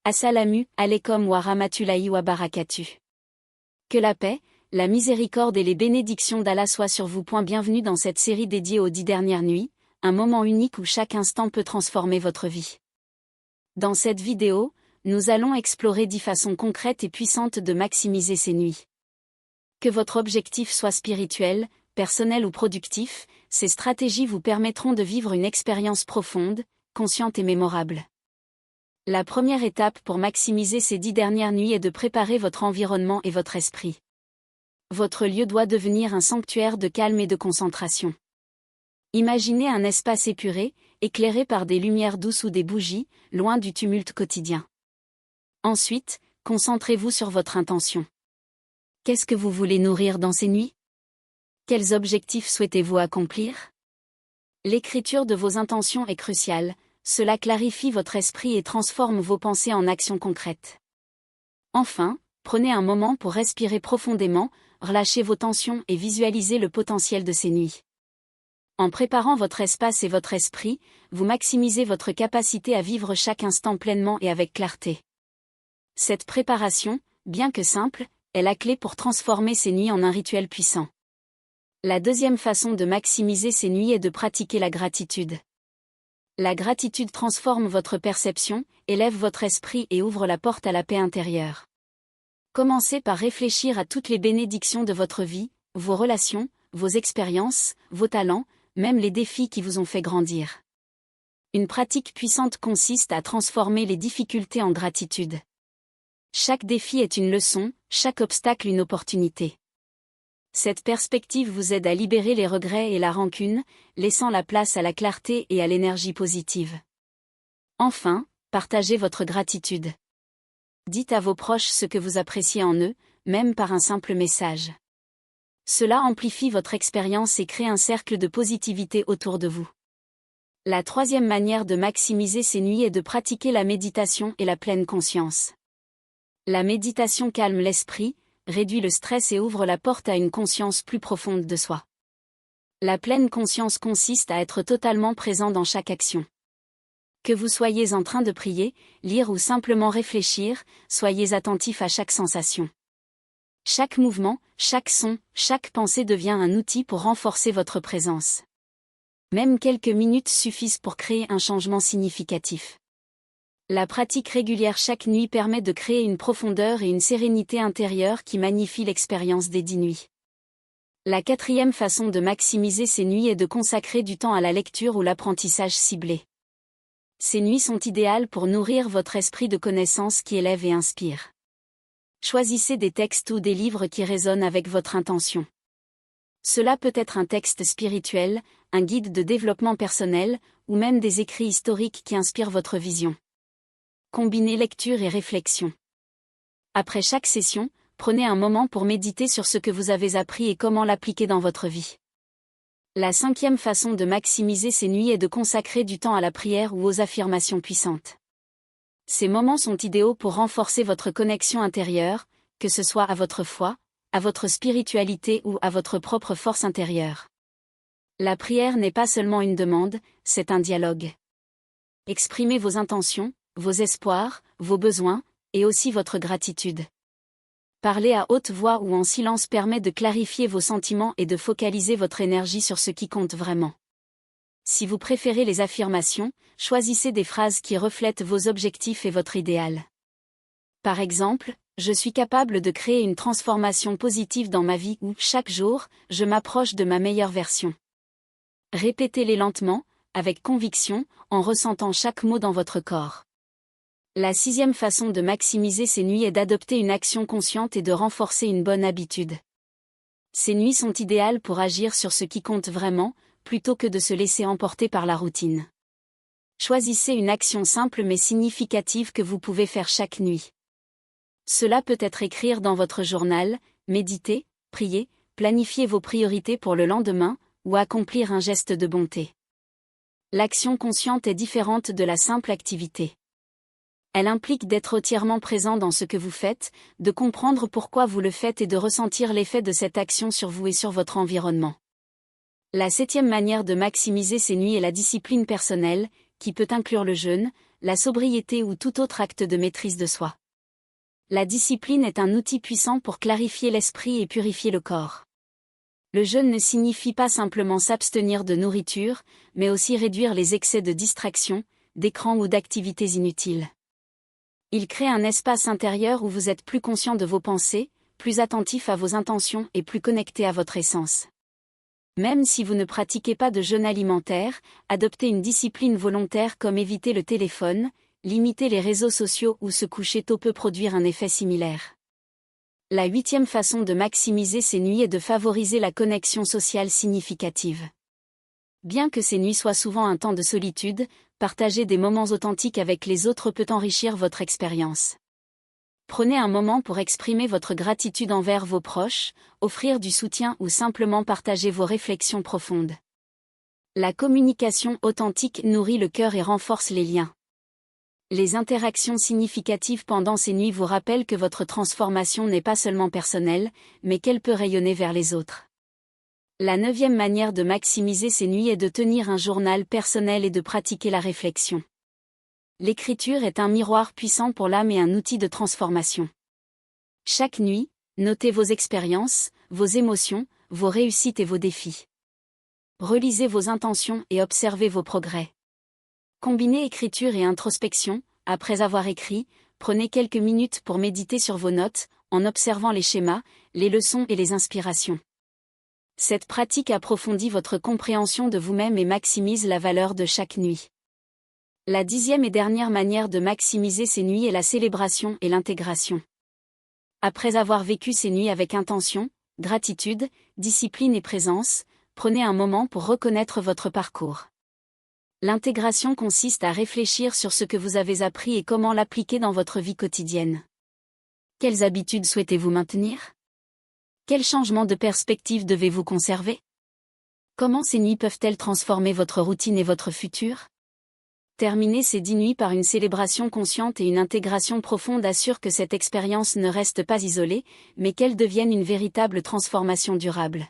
Assalamu alaikum wa rahmatullahi wa barakatuh. Que la paix, la miséricorde et les bénédictions d'Allah soient sur vous. Bienvenue dans cette série dédiée aux 10 dernières nuits, un moment unique où chaque instant peut transformer votre vie. Dans cette vidéo, nous allons explorer 10 façons concrètes et puissantes de maximiser ces nuits. Que votre objectif soit spirituel, personnel ou productif, ces stratégies vous permettront de vivre une expérience profonde, consciente et mémorable. La première étape pour maximiser ces 10 dernières nuits est de préparer votre environnement et votre esprit. Votre lieu doit devenir un sanctuaire de calme et de concentration. Imaginez un espace épuré, éclairé par des lumières douces ou des bougies, loin du tumulte quotidien. Ensuite, concentrez-vous sur votre intention. Qu'est-ce que vous voulez nourrir dans ces nuits? Quels objectifs souhaitez-vous accomplir? L'écriture de vos intentions est cruciale. Cela clarifie votre esprit et transforme vos pensées en actions concrètes. Enfin, prenez un moment pour respirer profondément, relâchez vos tensions et visualisez le potentiel de ces nuits. En préparant votre espace et votre esprit, vous maximisez votre capacité à vivre chaque instant pleinement et avec clarté. Cette préparation, bien que simple, est la clé pour transformer ces nuits en un rituel puissant. La deuxième façon de maximiser ces nuits est de pratiquer la gratitude. La gratitude transforme votre perception, élève votre esprit et ouvre la porte à la paix intérieure. Commencez par réfléchir à toutes les bénédictions de votre vie, vos relations, vos expériences, vos talents, même les défis qui vous ont fait grandir. Une pratique puissante consiste à transformer les difficultés en gratitude. Chaque défi est une leçon, chaque obstacle une opportunité. Cette perspective vous aide à libérer les regrets et la rancune, laissant la place à la clarté et à l'énergie positive. Enfin, partagez votre gratitude. Dites à vos proches ce que vous appréciez en eux, même par un simple message. Cela amplifie votre expérience et crée un cercle de positivité autour de vous. La troisième manière de maximiser ces nuits est de pratiquer la méditation et la pleine conscience. La méditation calme l'esprit, réduit le stress et ouvre la porte à une conscience plus profonde de soi. La pleine conscience consiste à être totalement présent dans chaque action. Que vous soyez en train de prier, lire ou simplement réfléchir, soyez attentif à chaque sensation. Chaque mouvement, chaque son, chaque pensée devient un outil pour renforcer votre présence. Même quelques minutes suffisent pour créer un changement significatif. La pratique régulière chaque nuit permet de créer une profondeur et une sérénité intérieure qui magnifient l'expérience des 10 nuits. La quatrième façon de maximiser ces nuits est de consacrer du temps à la lecture ou l'apprentissage ciblé. Ces nuits sont idéales pour nourrir votre esprit de connaissances qui élèvent et inspirent. Choisissez des textes ou des livres qui résonnent avec votre intention. Cela peut être un texte spirituel, un guide de développement personnel, ou même des écrits historiques qui inspirent votre vision. Combinez lecture et réflexion. Après chaque session, prenez un moment pour méditer sur ce que vous avez appris et comment l'appliquer dans votre vie. La cinquième façon de maximiser ces nuits est de consacrer du temps à la prière ou aux affirmations puissantes. Ces moments sont idéaux pour renforcer votre connexion intérieure, que ce soit à votre foi, à votre spiritualité ou à votre propre force intérieure. La prière n'est pas seulement une demande, c'est un dialogue. Exprimez vos intentions, vos espoirs, vos besoins, et aussi votre gratitude. Parler à haute voix ou en silence permet de clarifier vos sentiments et de focaliser votre énergie sur ce qui compte vraiment. Si vous préférez les affirmations, choisissez des phrases qui reflètent vos objectifs et votre idéal. Par exemple, je suis capable de créer une transformation positive dans ma vie ou chaque jour, je m'approche de ma meilleure version. Répétez-les lentement, avec conviction, en ressentant chaque mot dans votre corps. La sixième façon de maximiser ces nuits est d'adopter une action consciente et de renforcer une bonne habitude. Ces nuits sont idéales pour agir sur ce qui compte vraiment, plutôt que de se laisser emporter par la routine. Choisissez une action simple mais significative que vous pouvez faire chaque nuit. Cela peut être écrire dans votre journal, méditer, prier, planifier vos priorités pour le lendemain, ou accomplir un geste de bonté. L'action consciente est différente de la simple activité. Elle implique d'être entièrement présent dans ce que vous faites, de comprendre pourquoi vous le faites et de ressentir l'effet de cette action sur vous et sur votre environnement. La septième manière de maximiser ces nuits est la discipline personnelle, qui peut inclure le jeûne, la sobriété ou tout autre acte de maîtrise de soi. La discipline est un outil puissant pour clarifier l'esprit et purifier le corps. Le jeûne ne signifie pas simplement s'abstenir de nourriture, mais aussi réduire les excès de distraction, d'écran ou d'activités inutiles. Il crée un espace intérieur où vous êtes plus conscient de vos pensées, plus attentif à vos intentions et plus connecté à votre essence. Même si vous ne pratiquez pas de jeûne alimentaire, adopter une discipline volontaire comme éviter le téléphone, limiter les réseaux sociaux ou se coucher tôt peut produire un effet similaire. La 8e façon de maximiser ces nuits est de favoriser la connexion sociale significative. Bien que ces nuits soient souvent un temps de solitude, partager des moments authentiques avec les autres peut enrichir votre expérience. Prenez un moment pour exprimer votre gratitude envers vos proches, offrir du soutien ou simplement partager vos réflexions profondes. La communication authentique nourrit le cœur et renforce les liens. Les interactions significatives pendant ces nuits vous rappellent que votre transformation n'est pas seulement personnelle, mais qu'elle peut rayonner vers les autres. La 9e manière de maximiser ces nuits est de tenir un journal personnel et de pratiquer la réflexion. L'écriture est un miroir puissant pour l'âme et un outil de transformation. Chaque nuit, notez vos expériences, vos émotions, vos réussites et vos défis. Relisez vos intentions et observez vos progrès. Combinez écriture et introspection. Après avoir écrit, prenez quelques minutes pour méditer sur vos notes, en observant les schémas, les leçons et les inspirations. Cette pratique approfondit votre compréhension de vous-même et maximise la valeur de chaque nuit. La 10e et dernière manière de maximiser ces nuits est la célébration et l'intégration. Après avoir vécu ces nuits avec intention, gratitude, discipline et présence, prenez un moment pour reconnaître votre parcours. L'intégration consiste à réfléchir sur ce que vous avez appris et comment l'appliquer dans votre vie quotidienne. Quelles habitudes souhaitez-vous maintenir? Quels changements de perspective devez-vous conserver? Comment ces nuits peuvent-elles transformer votre routine et votre futur? Terminer ces 10 nuits par une célébration consciente et une intégration profonde assure que cette expérience ne reste pas isolée, mais qu'elle devienne une véritable transformation durable.